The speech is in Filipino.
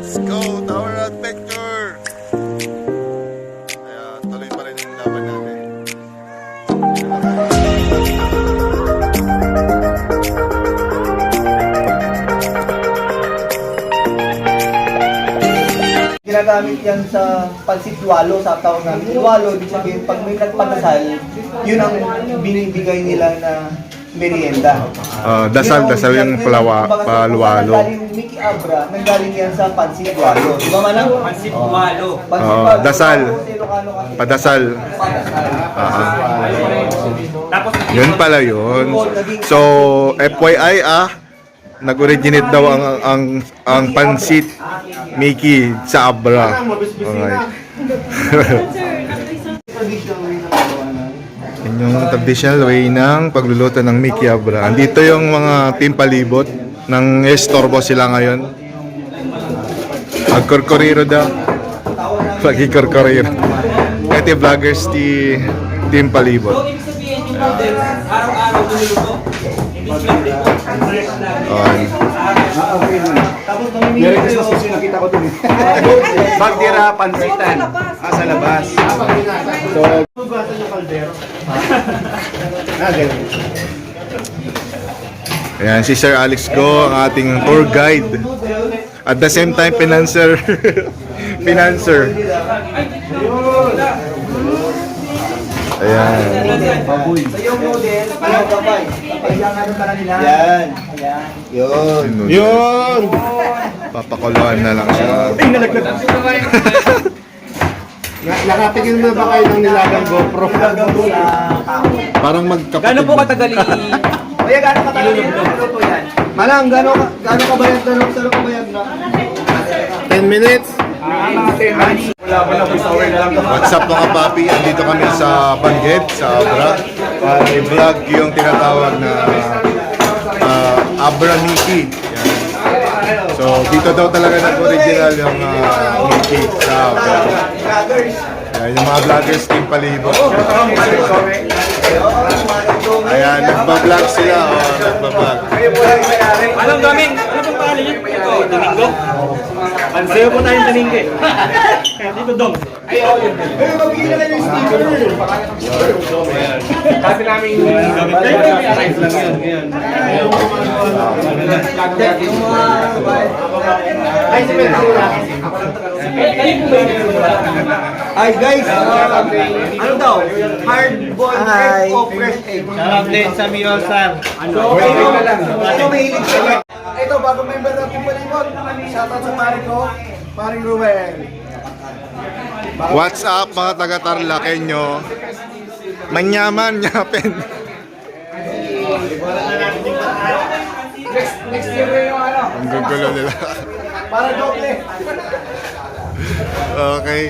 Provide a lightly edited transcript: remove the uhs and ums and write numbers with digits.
Let's go, Tower Adventure! Kaya tuloy pa rin yung laban natin. Ginagamit yan sa pansit walo sa tawag namin. Walo, ibig sabihin, pag may nagpandasal, yun ang binibigay nila na merienda. Dasal yung palwalo. Nanggaling Mickey Abra, nanggaling yan sa pansit walo. Di ba manang? Pansit walo. Dasal. Padasal. Tapos Yun pala yun. So, FYI nag-originate daw ang pansit Mickey sa Abra. Alright. Yun yung traditional way ng pagluluto ng Mickey Abra. Andito yung mga team palibot ng estorbo sila ngayon. Magkorkoriro daw. Magkikorkoriro. Ito yung vloggers team palibot. ibig sabihin yung model, araw-araw niluluto. Imbis lang din. Tapos mamimili kayo. Nakita ko din. Bagdira, pansitan. Sa labas. So, hugasan yung kaldero. Ganun. Ayan, si Sir Alex Go, ang ating tour guide. At the same time, financer. Financer. Ayan. Sa yung model, ano gabay? Kapag yung ano ka na nila. Yan. Ayan. Yun. Yun! Papakuluan na lang siya. Ay, nalaglag. Nakatingin na ba kayo ng nilagang GoPro? Parang magkapatid. Gano'n po katagal Kaya gano'n katagal yung luto yan? Manang, gano'n ka bayad na lang? Saan ka bayad na? 10 minutes? What's up mga papi? Andito kami sa Bangged, sa Abra. Para i-vlog yung tinatawag na Abra Mickey. Yan. So, dito daw talaga nag-original yung Mickey sa Abra. Yan, yung mga vloggers team palibot. Ayan, nagbablog sila. Nagbablog. Anong gaming? Ano pong pangalan niyo? Ito, Domingo? Pansayo po tayong Domingo eh. Kaya dito Dom. Mabigyan na kayo yung sticker. Kasi namin gamit kayo. Size lang yun. Ay, si Pedro. Ay guys, ano daw? Hard boiled egg o fresh egg? Sarap din sa Mio Sir. So, ano mahilig sa ito, bago member ng Team Palibot. Shoutout sa pare ko, paring Ruben. What's up mga taga-Tarlakenyo? Manyaman, nyapin. Next year yung ano, Ang gugulo nila. para doble. Okay.